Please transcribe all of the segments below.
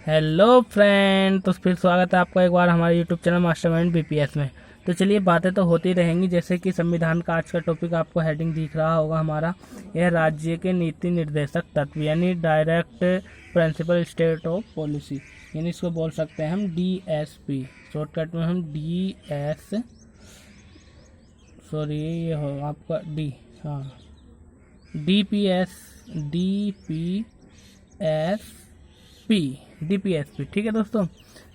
Hello friend, तो फिर स्वागत है आपका एक बार हमारे यूट्यूब चैनल मास्टरमाइंड बीपीएस में। तो चलिए, बातें तो होती रहेंगी। जैसे कि संविधान का आज का टॉपिक आपको हेडिंग दिख रहा होगा हमारा, यह राज्य के नीति निर्देशक तत्व यानी direct principle state of policy, यानी इसको बोल सकते हैं हम डीएसपी, शॉर्टकट में हम ये हो आपका डी, हाँ, डीपीएसपी, ठीक है दोस्तों।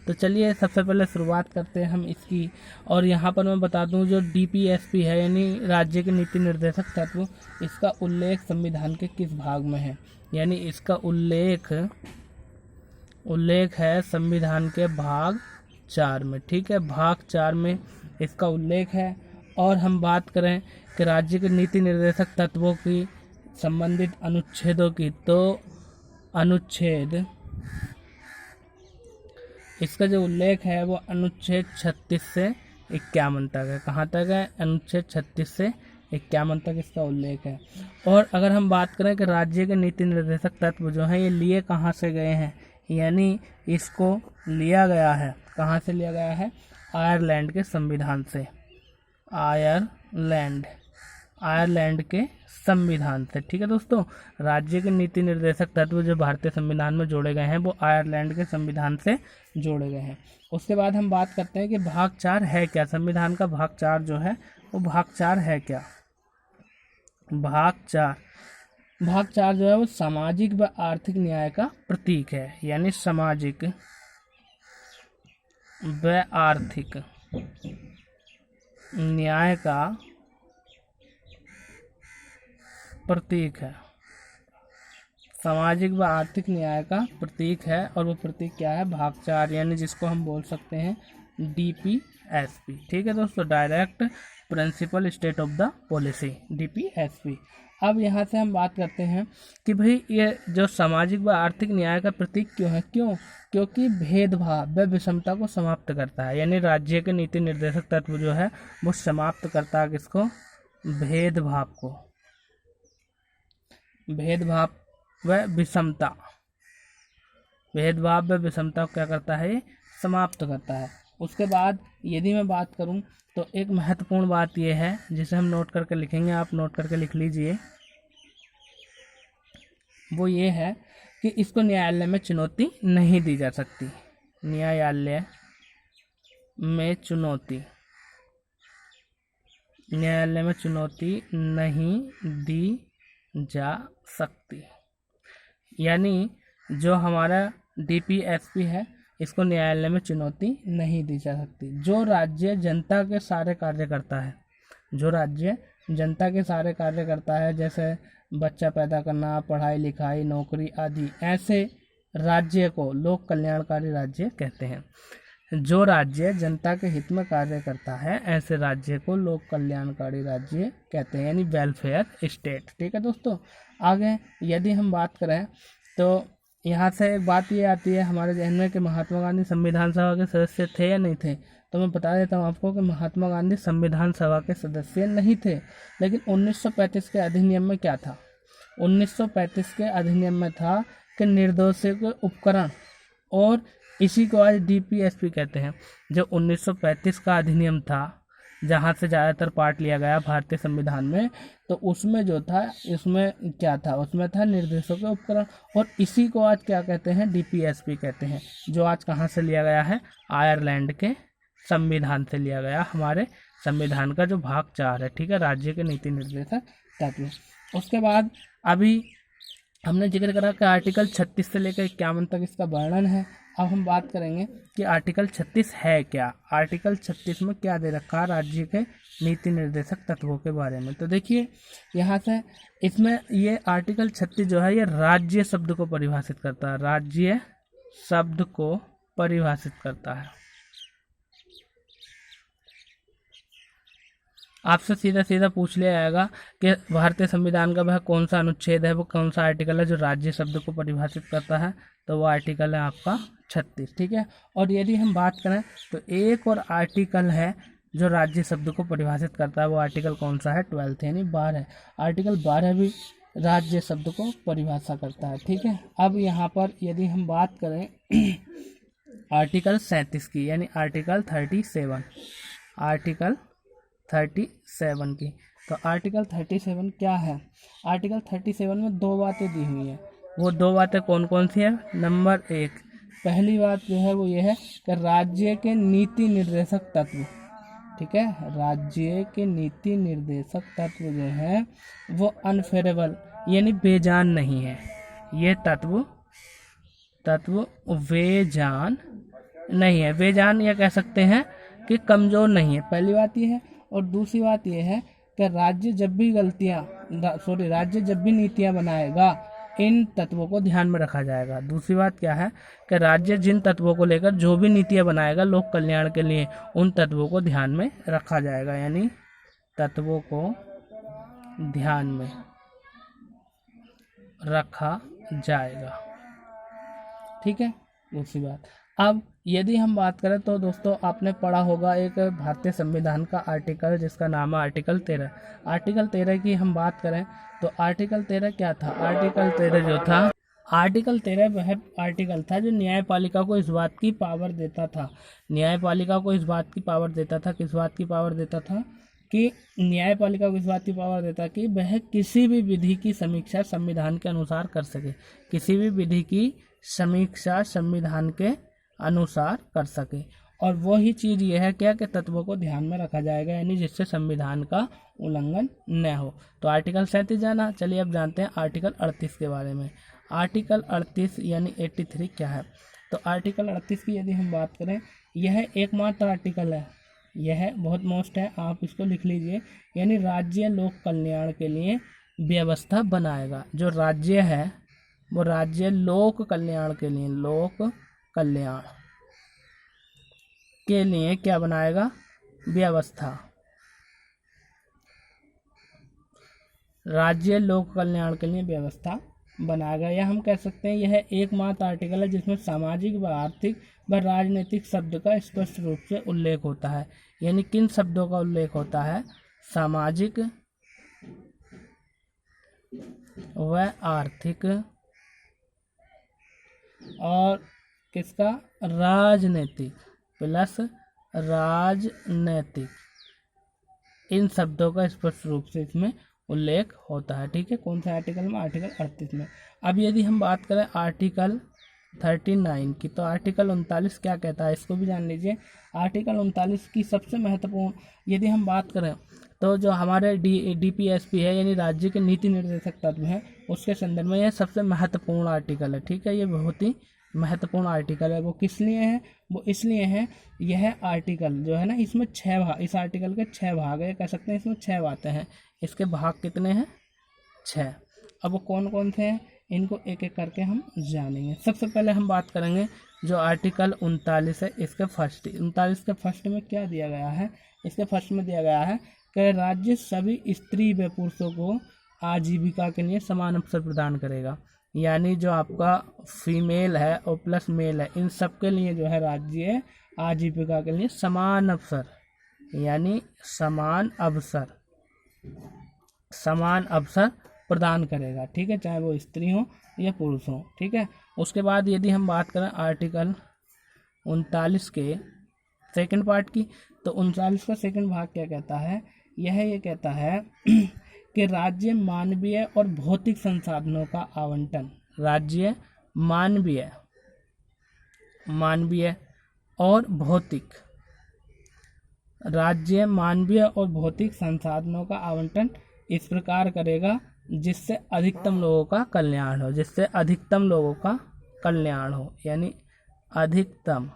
तो चलिए, सबसे पहले शुरुआत करते हैं हम इसकी। और यहाँ पर मैं बता दूं, जो डीपीएसपी है यानी राज्य के नीति निर्देशक तत्व, इसका उल्लेख संविधान के किस भाग में है, यानी इसका उल्लेख है संविधान के भाग 4 में, ठीक है, भाग 4 में इसका उल्लेख है। और हम बात करें कि राज्य के नीति निर्देशक तत्वों की संबंधित अनुच्छेदों की, तो अनुच्छेद, इसका जो उल्लेख है वो अनुच्छेद 36 से 51 तक है। कहाँ तक है? अनुच्छेद 36 से 51 तक इसका उल्लेख है। और अगर हम बात करें कि राज्य के नीति निर्देशक तत्व जो हैं ये लिए कहाँ से गए हैं, यानी इसको लिया गया है, कहाँ से लिया गया है? आयरलैंड के संविधान से, आयरलैंड के संविधान से, ठीक है दोस्तों। राज्य के नीति निर्देशक तत्व जो भारतीय संविधान में जोड़े गए हैं वो आयरलैंड के संविधान से जोड़े गए हैं। उसके बाद हम बात करते हैं कि भाग 4 है क्या, संविधान का भाग 4 जो है वो भाग 4 है क्या। भाग 4 जो है वो सामाजिक व आर्थिक न्याय का प्रतीक है, यानी सामाजिक व आर्थिक न्याय का प्रतीक है, सामाजिक व आर्थिक न्याय का प्रतीक है। और वो प्रतीक क्या है? भाग 4, यानी जिसको हम बोल सकते हैं डीपीएसपी, ठीक है दोस्तों, direct principle state of the policy, DPSP. अब यहाँ से हम बात करते हैं कि भाई ये जो सामाजिक व आर्थिक न्याय का प्रतीक क्यों है? क्योंकि भेदभाव व विषमता को समाप्त करता है, यानी राज्य के नीति निर्देशक तत्व जो है वो समाप्त करता है किसको? भेदभाव को, भेदभाव व विषमता को क्या करता है? ये समाप्त करता है। उसके बाद यदि मैं बात करूं तो एक महत्वपूर्ण बात यह है जिसे हम नोट करके लिखेंगे, आप नोट करके लिख लीजिए, वो ये है कि इसको न्यायालय में चुनौती नहीं दी जा सकती, न्यायालय में चुनौती नहीं दी जा सकती, यानी जो हमारा डीपीएसपी है इसको न्यायालय में चुनौती नहीं दी जा सकती। जो राज्य जनता के सारे कार्य करता है, जैसे बच्चा पैदा करना, पढ़ाई लिखाई, नौकरी आदि, ऐसे राज्य को लोक कल्याणकारी राज्य कहते हैं। जो राज्य जनता के हित में कार्य करता है ऐसे राज्य को लोक कल्याणकारी राज्य कहते हैं, यानी वेलफेयर स्टेट, ठीक है दोस्तों। आगे यदि हम बात करें तो यहाँ से एक बात ये आती है हमारे जहन में कि महात्मा गांधी संविधान सभा के सदस्य थे या नहीं थे। तो मैं बता देता हूँ आपको कि महात्मा गांधी संविधान सभा के सदस्य नहीं थे, लेकिन 1935 के अधिनियम में क्या था? 1935 के अधिनियम में था कि निर्दोषों के उपकरण, और इसी को आज डीपीएसपी कहते हैं। जो 1935 का अधिनियम था, जहाँ से ज़्यादातर पार्ट लिया गया भारतीय संविधान में, तो उसमें जो था, इसमें क्या था? उसमें था निर्देशों के उपकरण, और इसी को आज क्या कहते हैं? डीपीएसपी कहते हैं, जो आज कहाँ से लिया गया है? आयरलैंड के संविधान से लिया गया, हमारे संविधान का जो भाग 4 है, ठीक है, राज्य के नीति निर्देशक तत्व। उसके बाद अभी हमने जिक्र करा कि आर्टिकल 36 से लेकर 51 तक इसका वर्णन है। अब हम बात करेंगे कि आर्टिकल 36 है क्या, आर्टिकल 36 में क्या दे रखा है राज्य के नीति निर्देशक तत्वों के बारे में। तो देखिए यहाँ से, इसमें ये आर्टिकल 36 जो है ये राज्य शब्द को परिभाषित करता है, राज्य शब्द को परिभाषित करता है। आपसे सीधा पूछ लिया जाएगा कि भारतीय संविधान का वह कौन सा अनुच्छेद है, वो कौन सा आर्टिकल है जो राज्य शब्द को परिभाषित करता है, तो वो आर्टिकल है आपका 36, ठीक है। और यदि हम बात करें तो एक और आर्टिकल है जो राज्य शब्द को परिभाषित करता है, वो आर्टिकल कौन सा है? 12th, यानी 12। आर्टिकल 12 भी राज्य शब्द को परिभाषा करता है। ठीक है, अब यहाँ पर यदि हम बात करें आर्टिकल 37 की, यानी आर्टिकल 37 की, तो आर्टिकल 37 क्या है? आर्टिकल 37 में दो बातें दी हुई हैं। वो दो बातें कौन कौन सी हैं? नंबर 1, पहली बात जो है वो ये है कि राज्य के नीति निर्देशक तत्व, ठीक है, राज्य के नीति निर्देशक तत्व जो है वो अनफेरेबल यानी बेजान नहीं है। ये तत्व बेजान नहीं है। बेजान या कह सकते हैं कि कमज़ोर नहीं है, पहली बात ये है। और दूसरी बात ये है कि राज्य जब भी नीतियाँ बनाएगा इन तत्वों को ध्यान में रखा जाएगा। दूसरी बात क्या है कि राज्य जिन तत्वों को लेकर जो भी नीतियाँ बनाएगा लोक कल्याण के लिए, उन तत्वों को ध्यान में रखा जाएगा, यानी तत्वों को ध्यान में रखा जाएगा। ठीक है, दूसरी बात। अब यदि हम बात करें तो दोस्तों आपने पढ़ा होगा एक भारतीय संविधान का आर्टिकल जिसका नाम है आर्टिकल 13। आर्टिकल 13 की हम बात करें तो आर्टिकल 13 क्या था? आर्टिकल 13 जो था, आर्टिकल 13 वह आर्टिकल था जो न्यायपालिका को इस बात की पावर देता था, न्यायपालिका को इस बात की पावर देता था, किस बात की पावर देता था कि न्यायपालिका को इस बात की पावर देता कि वह किसी भी विधि की समीक्षा संविधान के अनुसार कर सके, किसी भी विधि की समीक्षा संविधान के अनुसार कर सके। और वही चीज़ ये है क्या कि तत्वों को ध्यान में रखा जाएगा, यानी जिससे संविधान का उल्लंघन न हो। तो आर्टिकल 37 जाना। चलिए अब जानते हैं आर्टिकल 38 के बारे में। आर्टिकल 38 यानी 83 क्या है? तो आर्टिकल 38 की यदि हम बात करें, यह एकमात्र आर्टिकल है, यह बहुत मोस्ट है, आप इसको लिख लीजिए, यानी राज्य लोक कल्याण के लिए व्यवस्था बनाएगा। जो राज्य है वो राज्य लोक कल्याण के लिए, लोक कल्याण के लिए क्या बनाएगा? व्यवस्था। राज्य लोक कल्याण के लिए व्यवस्था बनाएगा, या हम कह सकते हैं यह एकमात्र आर्टिकल है जिसमें सामाजिक व आर्थिक व राजनीतिक शब्द का स्पष्ट रूप से उल्लेख होता है। यानी किन शब्दों का उल्लेख होता है? सामाजिक व आर्थिक और किसका? राजनीतिक प्लस राजनीतिक, इन शब्दों का स्पष्ट रूप से इसमें उल्लेख होता है। ठीक है, कौन सा आर्टिकल में? आर्टिकल 38 में। अब यदि हम बात करें आर्टिकल 39 की, तो आर्टिकल 39 क्या कहता है इसको भी जान लीजिए। आर्टिकल 39 की सबसे महत्वपूर्ण यदि हम बात करें तो जो हमारे DPSP है, यानी राज्य के नीति निर्देशक तत्व हैं, उसके संदर्भ में यह सबसे महत्वपूर्ण आर्टिकल है। ठीक है, ये बहुत ही महत्वपूर्ण आर्टिकल है। वो किस लिए है? वो इसलिए है, यह आर्टिकल जो है ना, इसमें 6 भाग, इस आर्टिकल के 6 भाग है, कह सकते हैं इसमें 6 बातें हैं। इसके भाग कितने हैं? 6। अब वो कौन कौन से हैं इनको एक एक करके हम जानेंगे। सबसे पहले हम बात करेंगे जो आर्टिकल 39 है, इसके फर्स्ट 39 के फर्स्ट में क्या दिया गया है? इसके फर्स्ट में दिया गया है कि राज्य सभी स्त्री व पुरुषों को आजीविका के लिए समान अवसर प्रदान करेगा। यानी जो आपका फीमेल है और प्लस मेल है, इन सब के लिए जो है राज्य आजीविका के लिए समान अवसर, यानी समान अवसर प्रदान करेगा। ठीक है, चाहे वो स्त्री हो या पुरुष हो। ठीक है, उसके बाद यदि हम बात करें आर्टिकल 39 के सेकंड पार्ट की, तो 39 का सेकंड भाग क्या कहता है? ये कहता है कि राज्य मानवीय और भौतिक संसाधनों का आवंटन, राज्य मानवीय और भौतिक, राज्य मानवीय और भौतिक संसाधनों का आवंटन इस प्रकार करेगा जिससे अधिकतम लोगों का कल्याण हो, जिससे अधिकतम लोगों का कल्याण हो, यानी अधिकतम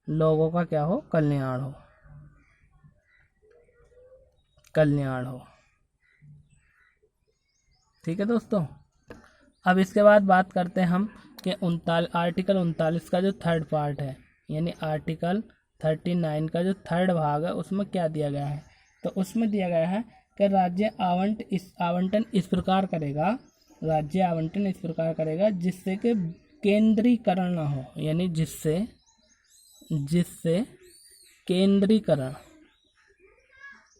लोगों का क्या हो? कल्याण हो। ठीक है दोस्तों, अब इसके बाद बात करते हैं हम कि आर्टिकल 39 का जो थर्ड पार्ट है, यानी आर्टिकल 39 का जो थर्ड भाग है, उसमें क्या दिया गया है? तो उसमें दिया गया है कि राज्य आवंटन इस प्रकार करेगा, राज्य आवंटन इस प्रकार करेगा जिससे कि केंद्रीकरण ना हो, यानी जिससे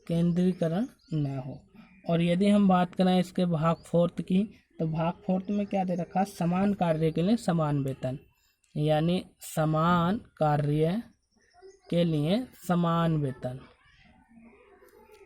केंद्रीकरण ना हो। और यदि हम बात करें इसके भाग फोर्थ की, तो भाग फोर्थ में क्या दे रखा है, समान कार्य के लिए समान वेतन, यानी समान कार्य के लिए समान वेतन,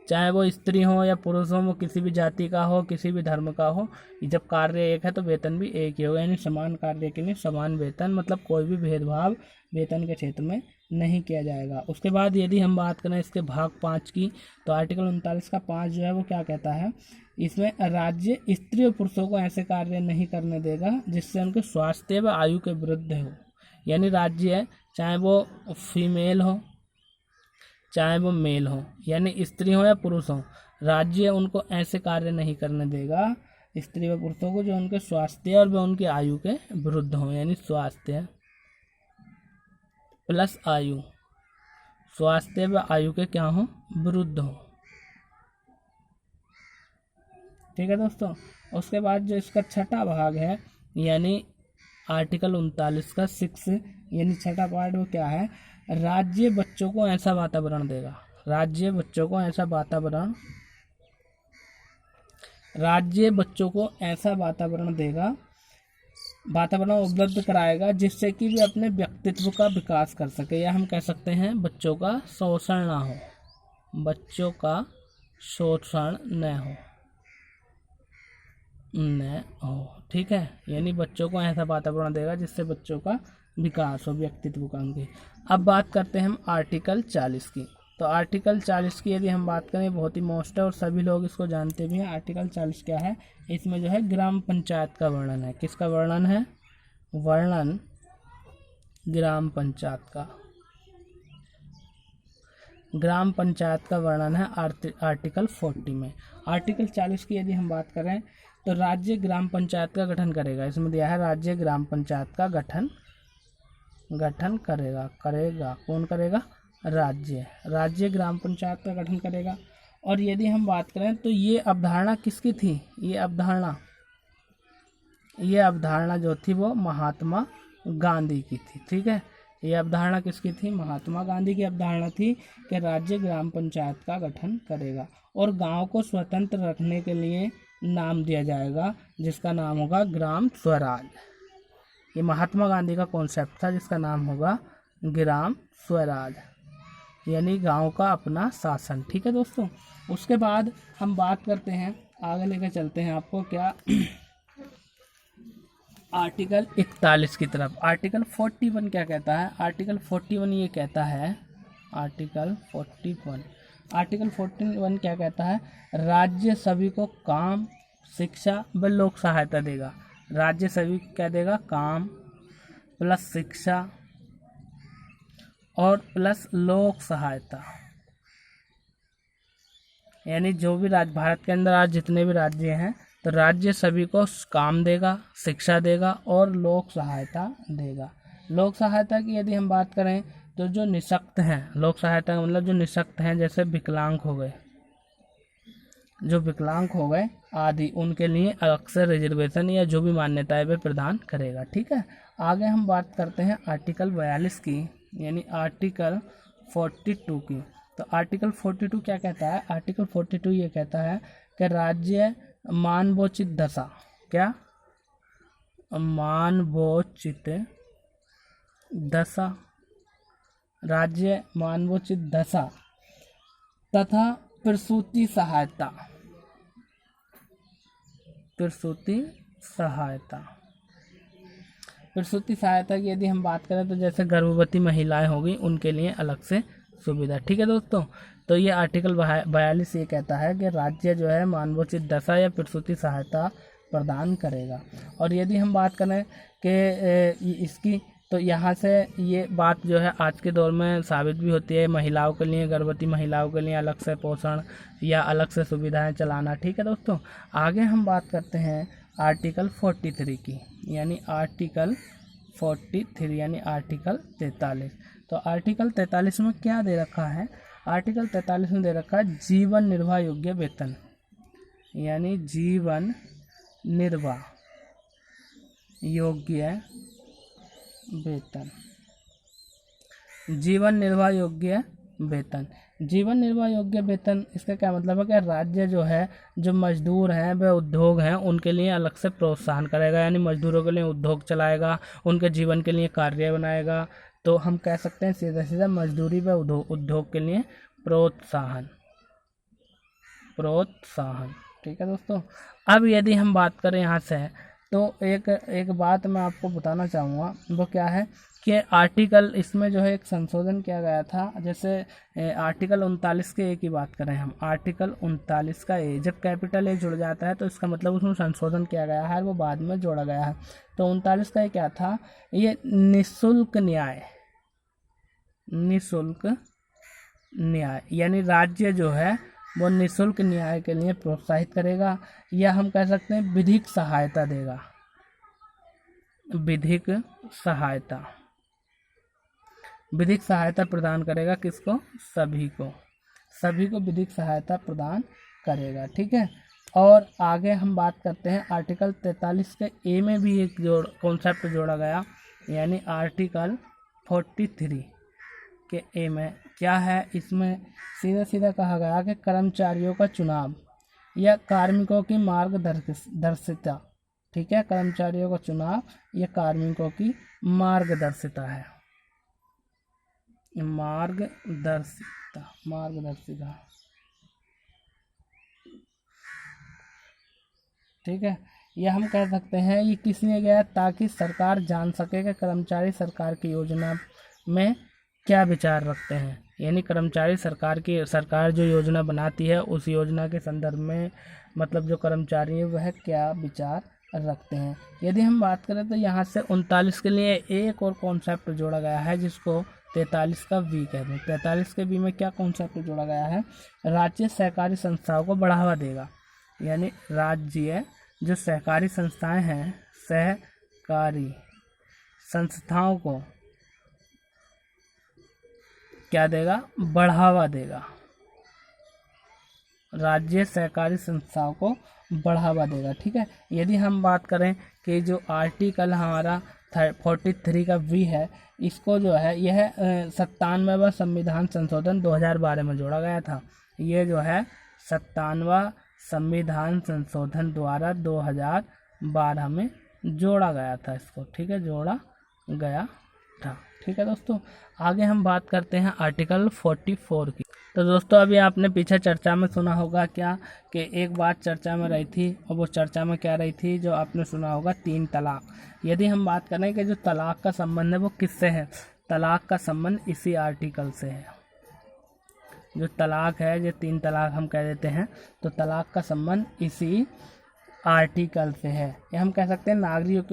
चाहे वो स्त्री हो या पुरुष हो, वो किसी भी जाति का हो, किसी भी धर्म का हो, जब कार्य एक है तो वेतन भी एक ही होगा, यानी समान कार्य के लिए समान वेतन, मतलब कोई भी भेदभाव वेतन के क्षेत्र में नहीं किया जाएगा। उसके बाद यदि हम बात करें इसके भाग 5 की, तो आर्टिकल 39 का 5 जो है वो क्या कहता है, इसमें राज्य स्त्री और पुरुषों को ऐसे कार्य नहीं करने देगा जिससे उनके स्वास्थ्य व आयु के विरुद्ध हो, यानी राज्य है चाहे वो फीमेल हो चाहे वो मेल हो, यानी स्त्री हो या पुरुष हो, राज्य उनको ऐसे कार्य नहीं करने देगा स्त्री व पुरुषों को जो उनके स्वास्थ्य और व उनकी आयु के विरुद्ध हो, यानी स्वास्थ्य प्लस आयु, स्वास्थ्य व आयु के क्या हो, विरुद्ध हो। ठीक है दोस्तों। उसके बाद जो इसका छठा भाग है, यानी आर्टिकल 39 का 6, यानी छठा पार्ट वो क्या है, राज्य बच्चों को ऐसा वातावरण देगा, राज्य बच्चों को ऐसा वातावरण देगा, वातावरण उपलब्ध कराएगा जिससे कि वे अपने व्यक्तित्व का विकास कर सके, या हम कह सकते हैं बच्चों का शोषण ना हो, बच्चों का शोषण न हो। ठीक है, यानी बच्चों को ऐसा वातावरण देगा जिससे बच्चों का विकास हो, व्यक्तित्व का उनके। अब बात करते हैं हम आर्टिकल 40 की। तो आर्टिकल 40 की यदि हम बात करें, बहुत ही मोस्ट है और सभी लोग इसको जानते भी हैं। आर्टिकल 40 क्या है, इसमें जो है ग्राम पंचायत का वर्णन है। किसका वर्णन है, वर्णन ग्राम पंचायत का, ग्राम पंचायत का वर्णन है आर्टिकल 40 में। आर्टिकल 40 की यदि हम बात करें, तो राज्य ग्राम पंचायत का गठन करेगा, इसमें दिया है राज्य ग्राम पंचायत का गठन करेगा। कौन करेगा, राज्य ग्राम पंचायत का गठन करेगा। और यदि हम बात करें तो ये अवधारणा किसकी थी, ये अवधारणा जो थी वो महात्मा गांधी की थी। ठीक है, ये अवधारणा किसकी थी, महात्मा गांधी की अवधारणा थी कि राज्य ग्राम पंचायत का गठन करेगा और गांव को स्वतंत्र रखने के लिए नाम दिया जाएगा जिसका नाम होगा ग्राम स्वराज। ये महात्मा गांधी का कॉन्सेप्ट था जिसका नाम होगा ग्राम स्वराज, यानी गांव का अपना शासन। ठीक है दोस्तों। उसके बाद हम बात करते हैं, आगे लेकर चलते हैं आपको क्या, आर्टिकल 41 की तरफ। आर्टिकल 41 क्या कहता है, आर्टिकल 41 ये कहता है, आर्टिकल 41 क्या कहता है, राज्य सभी को काम, शिक्षा व लोक सहायता देगा। राज्य सभी क्या देगा, काम प्लस शिक्षा और प्लस लोक सहायता, यानी जो भी राज्य भारत के अंदर आज जितने भी राज्य हैं, तो राज्य सभी को काम देगा, शिक्षा देगा और लोक सहायता देगा। लोक सहायता की यदि हम बात करें, तो जो निःशक्त हैं, लोक सहायता का मतलब जो निःशक्त हैं, जैसे विकलांग हो गए आदि, उनके लिए अलग से रिजर्वेशन या जो भी मान्यताएं वे प्रदान करेगा। ठीक है, आगे हम बात करते हैं आर्टिकल 42 की, यानी आर्टिकल 42 की। तो आर्टिकल 42 क्या कहता है, आर्टिकल 42 ये कहता है कि राज्य मानवोचित दशा, क्या, मानवोचित दशा, राज्य मानवोचित दशा तथा प्रसूति सहायता की यदि हम बात करें, तो जैसे गर्भवती महिलाएं होगी उनके लिए अलग से सुविधा। ठीक है दोस्तों। तो ये आर्टिकल 42 ये कहता है कि राज्य जो है मानवोचित दशा या प्रसूति सहायता प्रदान करेगा। और यदि हम बात करें कि इसकी, तो यहाँ से ये बात जो है आज के दौर में साबित भी होती है, महिलाओं के लिए, गर्भवती महिलाओं के लिए अलग से पोषण या अलग से सुविधाएं चलाना। ठीक है दोस्तों। आगे हम बात करते हैं आर्टिकल 43 की, यानी आर्टिकल 43 यानी आर्टिकल 43। तो आर्टिकल 43 में क्या दे रखा है, आर्टिकल 43 में दे रखा है जीवन निर्वाह योग्य वेतन, यानी जीवन निर्वाह योग्य वेतन, जीवन निर्वाह योग्य वेतन। जीवन निर्वाह योग्य वेतन, इसका क्या मतलब है कि राज्य जो है, जो मजदूर हैं व उद्योग हैं, उनके लिए अलग से प्रोत्साहन करेगा, यानी मजदूरों के लिए उद्योग चलाएगा, उनके जीवन के लिए कार्य बनाएगा। तो हम कह सकते हैं सीधा सीधा मजदूरी व उद्योग के लिए प्रोत्साहन। ठीक है दोस्तों। अब यदि हम बात करें यहाँ से, तो एक बात मैं आपको बताना चाहूँगा, वो क्या है कि आर्टिकल इसमें जो है एक संशोधन किया गया था। जैसे आर्टिकल 39 के ए की बात करें हम, आर्टिकल 39 का ए, जब कैपिटल ए जुड़ जाता है तो इसका मतलब उसमें संशोधन किया गया है, वो बाद में जोड़ा गया है। तो 39 का ए क्या था, ये निःशुल्क न्याय, यानी राज्य जो है वो निःशुल्क न्याय के लिए प्रोत्साहित करेगा, या हम कह सकते हैं विधिक सहायता देगा। विधिक सहायता प्रदान करेगा, किसको, सभी को विधिक सहायता प्रदान करेगा। ठीक है। और आगे हम बात करते हैं आर्टिकल 43 के ए में भी एक कॉन्सेप्ट जोड़ा गया, यानी आर्टिकल 43 के ए में क्या है, इसमें सीधा सीधा कहा गया कि कर्मचारियों का चुनाव या कार्मिकों की मार्गदर्शिता। ठीक है, कर्मचारियों का चुनाव या कार्मिकों की मार्गदर्शिता है, मार्गदर्शिता। ठीक है, यह हम कह सकते हैं ये किस लिए गया, ताकि सरकार जान सके कि कर्मचारी सरकार की योजना में क्या विचार रखते हैं, यानी कर्मचारी सरकार जो योजना बनाती है उस योजना के संदर्भ में, मतलब जो कर्मचारी है वह क्या विचार रखते हैं। यदि हम बात करें तो यहाँ से 39 के लिए एक और कॉन्सेप्ट जोड़ा गया है, जिसको 43 का वी कहते हैं। 43 के वी में क्या कॉन्सेप्ट जोड़ा गया है, राज्य सहकारी संस्थाओं को बढ़ावा देगा, यानी राज्य जो सहकारी संस्थाएं हैं, सहकारी संस्थाओं को क्या देगा, बढ़ावा देगा। राज्य सहकारी संस्थाओं को बढ़ावा देगा। ठीक है। यदि हम बात करें कि जो आर्टिकल हमारा 43 का वी है, इसको जो है यह 97वां संविधान संशोधन 2012 में जोड़ा गया था। ये जो है 97वां संविधान संशोधन द्वारा 2012 में जोड़ा गया था इसको। ठीक है, जोड़ा गया था। ठीक है दोस्तों, आगे हम बात करते हैं आर्टिकल 44 की। तो दोस्तों अभी आपने पीछे चर्चा में सुना होगा क्या कि एक बात चर्चा में रही थी, और वो चर्चा में क्या रही थी, जो आपने सुना होगा 3 तलाक। यदि हम बात करें कि जो तलाक का संबंध है वो किससे है, तलाक का संबंध इसी आर्टिकल से है। जो तलाक है, जो 3 तलाक हम कह देते हैं, तो तलाक का संबंध इसी आर्टिकल से है। या हम कह सकते हैं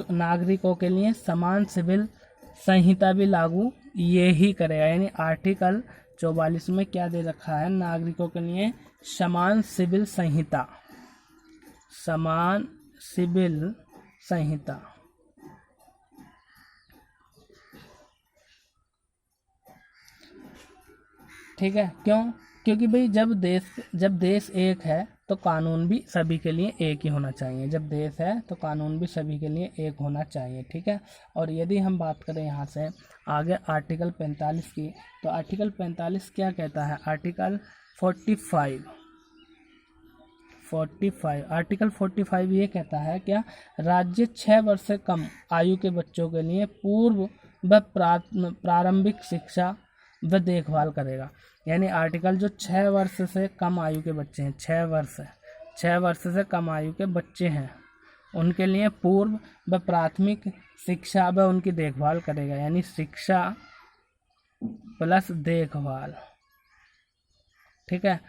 नागरिकों के लिए समान सिविल संहिता भी लागू ये ही करेगा, यानी आर्टिकल 44 में क्या दे रखा है, नागरिकों के लिए समान सिविल संहिता, ठीक है। क्योंकि भाई जब देश एक है तो कानून भी सभी के लिए एक ही होना चाहिए। जब देश है तो कानून भी सभी के लिए एक होना चाहिए। ठीक है। और यदि हम बात करें यहाँ से आगे आर्टिकल 45 की, तो आर्टिकल 45 क्या कहता है, आर्टिकल 45 आर्टिकल 45 ये कहता है क्या, राज्य 6 वर्ष से कम आयु के बच्चों के लिए पूर्व व प्रारंभिक शिक्षा व देखभाल करेगा। यानी आर्टिकल जो 6 वर्ष से कम आयु के बच्चे हैं, 6 वर्ष से कम आयु के बच्चे हैं, उनके लिए पूर्व व प्राथमिक शिक्षा व उनकी देखभाल करेगा, यानी शिक्षा प्लस देखभाल। ठीक है।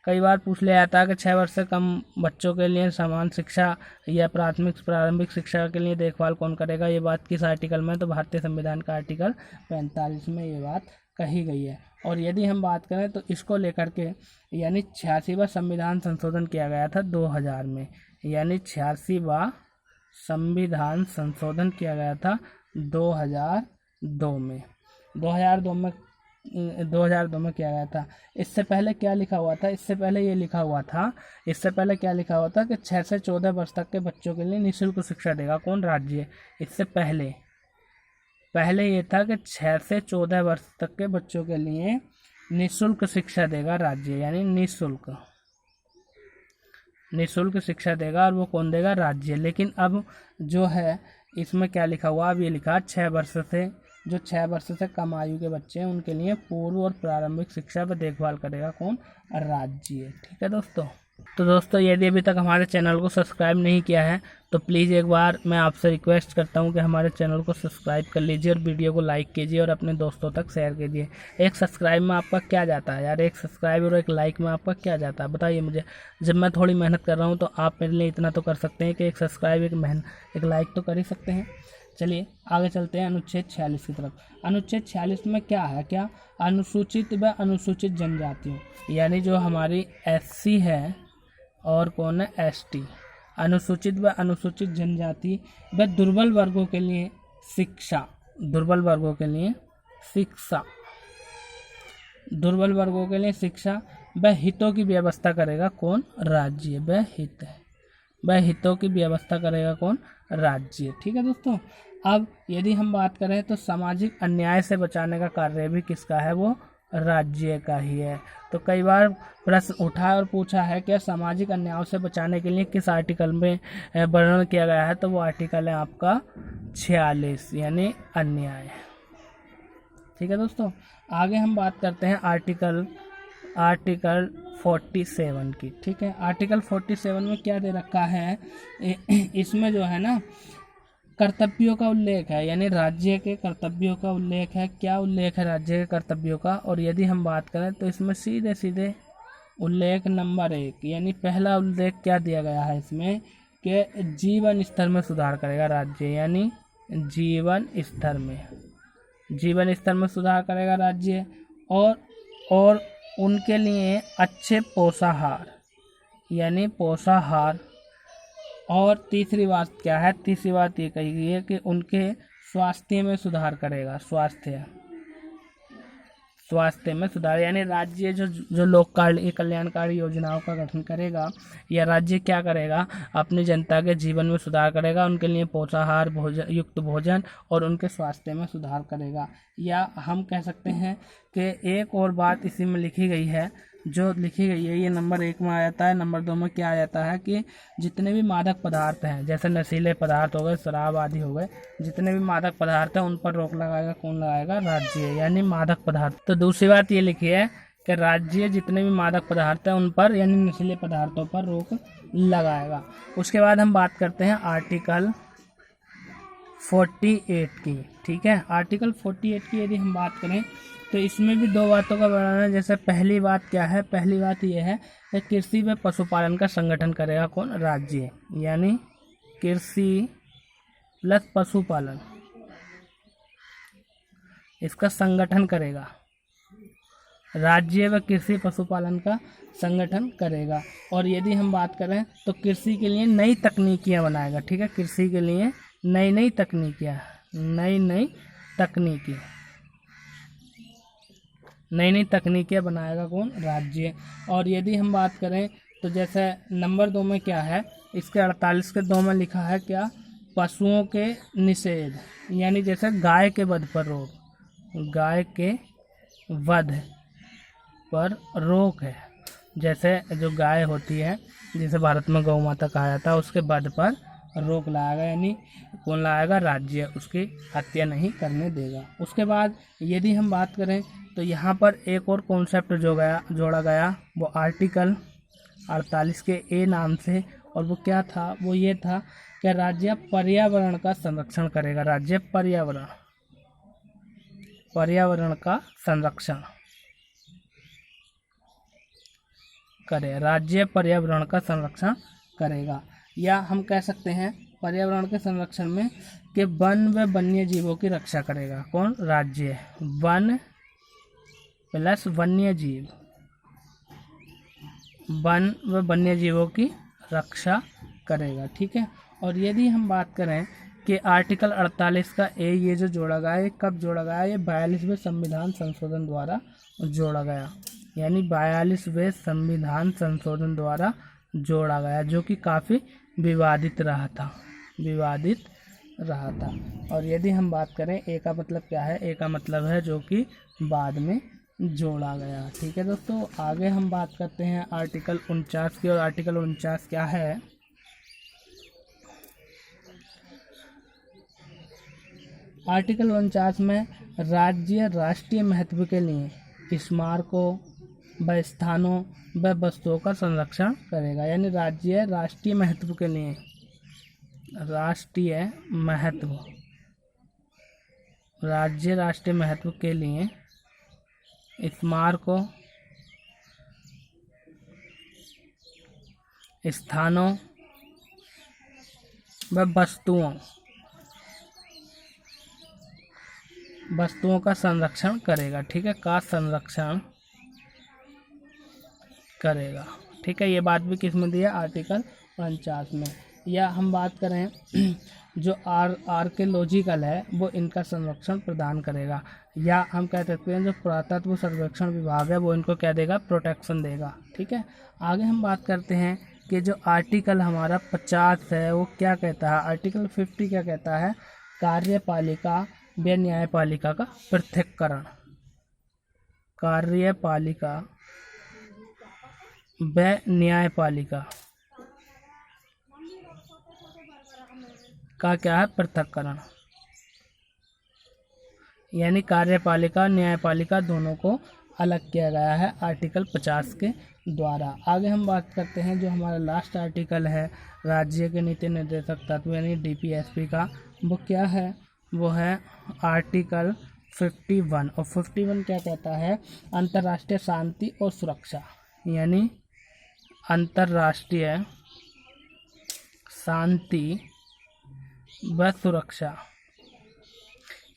कई बार पूछ लिया जाता है कि 6 वर्ष से कम बच्चों के लिए समान शिक्षा या प्रारंभिक शिक्षा के लिए देखभाल कौन करेगा। ये बात किस आर्टिकल में, तो भारतीय संविधान का आर्टिकल 45 में ये बात कही गई है। और यदि हम बात करें तो इसको लेकर के यानी 86वां संविधान संशोधन किया गया था 2000 में, यानी 86वां संविधान संशोधन किया गया था 2002 में 2002 में किया गया था। इससे पहले क्या लिखा हुआ था, इससे पहले क्या लिखा हुआ था कि 6 से 14 वर्ष तक के बच्चों के लिए निःशुल्क शिक्षा देगा कौन, राज्य। इससे पहले ये था कि 6 से 14 वर्ष तक के बच्चों के लिए निःशुल्क शिक्षा देगा राज्य, यानी निःशुल्क शिक्षा देगा, और वो कौन देगा? राज्य। लेकिन अब जो है इसमें क्या लिखा हुआ? अब ये लिखा 6 वर्ष से, जो 6 वर्ष से कम आयु के बच्चे हैं उनके लिए पूर्व और प्रारंभिक शिक्षा व देखभाल करेगा कौन? राज्य। ठीक है दोस्तों। तो दोस्तों यदि अभी तक हमारे चैनल को सब्सक्राइब नहीं किया है तो प्लीज़ एक बार मैं आपसे रिक्वेस्ट करता हूं कि हमारे चैनल को सब्सक्राइब कर लीजिए और वीडियो को लाइक कीजिए और अपने दोस्तों तक शेयर कीजिए। एक सब्सक्राइब में आपका क्या जाता है यार? एक सब्सक्राइब और एक लाइक में आपका क्या जाता है बताइए मुझे। जब मैं थोड़ी मेहनत कर रहा हूँ तो आप मेरे लिए इतना तो कर सकते हैं कि एक सब्सक्राइब, एक लाइक तो कर ही सकते हैं। चलिए आगे चलते हैं अनुच्छेद 46 की तरफ। अनुच्छेद 46 में क्या है? क्या? अनुसूचित व अनुसूचित जनजातियों, यानी जो हमारी SC है और कौन है? ST। अनुसूचित व अनुसूचित जनजाति व दुर्बल वर्गों के लिए शिक्षा, दुर्बल वर्गों के लिए शिक्षा, दुर्बल वर्गों के लिए शिक्षा व हितों की व्यवस्था करेगा कौन? राज्य। व हितों की व्यवस्था करेगा कौन? राज्य। ठीक है दोस्तों। अब यदि हम बात करें तो सामाजिक अन्याय से बचाने का कार्य भी किसका है? वो राज्य का ही है। तो कई बार प्रश्न उठा और पूछा है कि सामाजिक अन्याय से बचाने के लिए किस आर्टिकल में वर्णन किया गया है? तो वो आर्टिकल है आपका 46, यानी अन्याय। ठीक है दोस्तों। आगे हम बात करते हैं आर्टिकल 47 की। ठीक है। आर्टिकल 47 में क्या दे रखा है? इसमें जो है ना कर्तव्यों का उल्लेख है, यानी राज्य के कर्तव्यों का उल्लेख है। क्या उल्लेख है राज्य के कर्तव्यों का? और यदि हम बात करें तो इसमें सीधे सीधे उल्लेख नंबर 1, यानी पहला उल्लेख क्या दिया गया है इसमें कि जीवन स्तर में सुधार करेगा राज्य, यानी जीवन स्तर में सुधार करेगा राज्य। और उनके लिए अच्छे पोषाहार, यानी पोषाहार। और तीसरी बात क्या है? तीसरी बात ये कही गई है कि उनके स्वास्थ्य में सुधार करेगा, स्वास्थ्य में सुधार, यानी राज्य जो लोक कल्याणकारी योजनाओं का गठन करेगा, या राज्य क्या करेगा? अपनी जनता के जीवन में सुधार करेगा, उनके लिए पोषाहार युक्त भोजन और उनके स्वास्थ्य में सुधार करेगा। या हम कह सकते हैं कि एक और बात इसी में लिखी गई है, जो लिखी गई है ये नंबर 1 में आ जाता है। नंबर 2 में क्या आ जाता है कि जितने भी मादक पदार्थ हैं, जैसे नशीले पदार्थ हो गए, शराब आदि हो गए, जितने भी मादक पदार्थ हैं उन पर रोक लगाएगा कौन? लगाएगा राज्य, यानी मादक पदार्थ। तो दूसरी बात ये लिखी है कि राज्य जितने भी मादक पदार्थ हैं उन पर, यानी नशीले पदार्थों पर रोक लगाएगा। उसके बाद हम बात करते हैं आर्टिकल 48 की। ठीक है। आर्टिकल 48 की यदि हम बात करें तो इसमें भी 2 बातों का वर्णन है। जैसे पहली बात क्या है? पहली बात यह है कि कृषि व पशुपालन का संगठन करेगा कौन? राज्य, यानी कृषि प्लस पशुपालन, इसका संगठन करेगा राज्य, व कृषि पशुपालन का संगठन करेगा। और यदि हम बात करें तो कृषि के लिए नई तकनीकियां बनाएगा। ठीक है। कृषि के लिए नई तकनीकियां बनाएगा कौन? राज्य। और यदि हम बात करें तो जैसे नंबर 2 में क्या है? इसके 48 के 2 में लिखा है क्या? पशुओं के निषेध, यानी जैसे गाय के वध पर रोक, गाय के वध पर रोक है। जैसे जो गाय होती है, जिसे भारत में गौ माता कहा जाता है, उसके वध पर रोक लगाएगा, यानी कौन लगाएगा? राज्य, उसकी हत्या नहीं करने देगा। उसके बाद यदि हम बात करें तो यहाँ पर एक और कॉन्सेप्ट जोड़ा गया, वो आर्टिकल 48 के ए नाम से, और वो क्या था? वो ये था कि राज्य पर्यावरण का संरक्षण करेगा। राज्य पर्यावरण का संरक्षण करे, राज्य पर्यावरण का संरक्षण करेगा। या हम कह सकते हैं पर्यावरण के संरक्षण में कि वन व वन्य जीवों की रक्षा करेगा कौन? राज्य। वन प्लस वन्य जीव, वन व वन्य जीवों की रक्षा करेगा। ठीक है। और यदि हम बात करें कि आर्टिकल 48 का ए ये जो जोड़ा गया है, कब जोड़ा गया? ये 42वें संविधान संशोधन द्वारा जोड़ा गया, यानी 42वें संविधान संशोधन द्वारा जोड़ा गया, जो कि काफ़ी विवादित रहा था। और यदि हम बात करें ए का मतलब क्या है? ए का मतलब है जो कि बाद में जोड़ा गया। ठीक है दोस्तों, आगे हम बात करते हैं आर्टिकल 49 की। और आर्टिकल 49 क्या है? आर्टिकल 49 में राज्य राष्ट्रीय महत्व के लिए स्मारकों व स्थानों व वस्तुओं का संरक्षण करेगा। यानी राज्य राष्ट्रीय महत्व के लिए, राष्ट्रीय महत्व, राज्य राष्ट्रीय महत्व के लिए स्मारकों, स्थानों व वस्तुओं का संरक्षण करेगा। ठीक है, का संरक्षण करेगा। ठीक है, ये बात भी किस में दी है? आर्टिकल 49 में। या हम बात करें जो आर्कियोलॉजिकल है वो इनका संरक्षण प्रदान करेगा। या हम कह सकते हैं जो पुरातत्व सर्वेक्षण विभाग है वो इनको क्या देगा? प्रोटेक्शन देगा। ठीक है, आगे हम बात करते हैं कि जो आर्टिकल हमारा 50 है वो क्या कहता है? आर्टिकल 50 क्या कहता है? कार्यपालिका व न्यायपालिका का पृथक्करण। कार्यपालिका व न्यायपालिका का क्या है? पृथक्करण। यानी कार्यपालिका न्यायपालिका दोनों को अलग किया गया है आर्टिकल 50 के द्वारा। आगे हम बात करते हैं जो हमारा लास्ट आर्टिकल है राज्य के नीति निर्देशक तत्व यानी DPSP का, वो क्या है? वो है आर्टिकल 51। और 51 क्या कहता है? अंतर्राष्ट्रीय शांति और सुरक्षा। यानी अंतर्राष्ट्रीय शांति व सुरक्षा।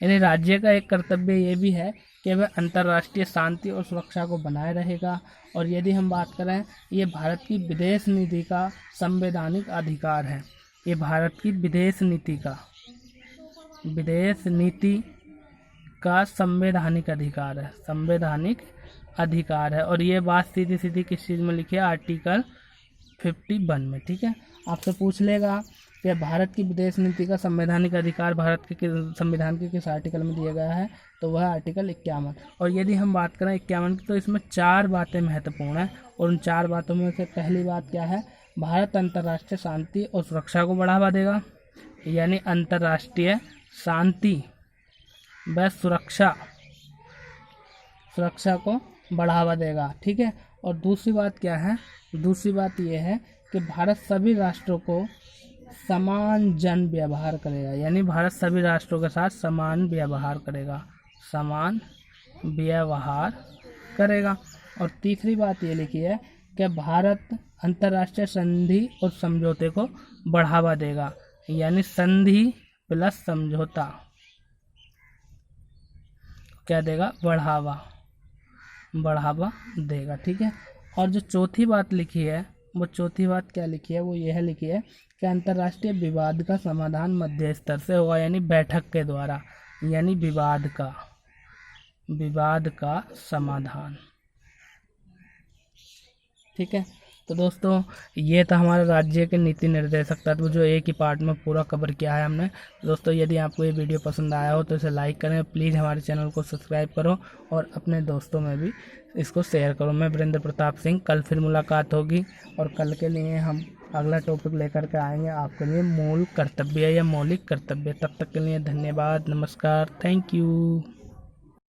यानी राज्य का एक कर्तव्य ये भी है कि वह अंतर्राष्ट्रीय शांति और सुरक्षा को बनाए रहेगा। और यदि हम बात करें, ये भारत की विदेश नीति का संवैधानिक अधिकार है। ये भारत की विदेश नीति का संवैधानिक अधिकार है, संवैधानिक अधिकार है। और ये बात सीधी सीधी किस चीज़ में लिखी है? आर्टिकल 51 में। ठीक है, आपसे पूछ लेगा कि भारत की विदेश नीति का संवैधानिक अधिकार भारत के संविधान के किस आर्टिकल में दिया गया है? तो वह आर्टिकल 51। और यदि हम बात करें 51 की तो इसमें 4 बातें महत्वपूर्ण हैं। और उन 4 बातों में से पहली बात क्या है? भारत अंतर्राष्ट्रीय शांति और सुरक्षा को बढ़ावा देगा। यानी अंतर्राष्ट्रीय शांति व सुरक्षा को बढ़ावा देगा। ठीक है, और दूसरी बात क्या है? दूसरी बात यह है कि भारत सभी राष्ट्रों को समान जन व्यवहार करेगा। यानी भारत सभी राष्ट्रों के साथ समान व्यवहार करेगा। और तीसरी बात ये लिखी है कि भारत अंतर्राष्ट्रीय संधि और समझौते को बढ़ावा देगा। यानी संधि प्लस समझौता क्या देगा? बढ़ावा देगा। ठीक है, और जो चौथी बात लिखी है वो चौथी बात क्या लिखी है? वो यह लिखी है कि अंतर्राष्ट्रीय विवाद का समाधान मध्य स्तर से होगा। यानी बैठक के द्वारा। यानी विवाद का समाधान। ठीक है, तो दोस्तों ये था हमारे राज्य के नीति निर्देशक तत्व जो एक ही पार्ट में पूरा कवर किया है हमने। दोस्तों यदि आपको ये वीडियो पसंद आया हो तो इसे लाइक करें, प्लीज़ हमारे चैनल को सब्सक्राइब करो और अपने दोस्तों में भी इसको शेयर करो। मैं वीरेंद्र प्रताप सिंह, कल फिर मुलाकात होगी और कल के लिए हम अगला टॉपिक लेकर के आएंगे आपके लिए मूल कर्तव्य या मौलिक कर्तव्य। तब तक के लिए धन्यवाद, नमस्कार, थैंक यू।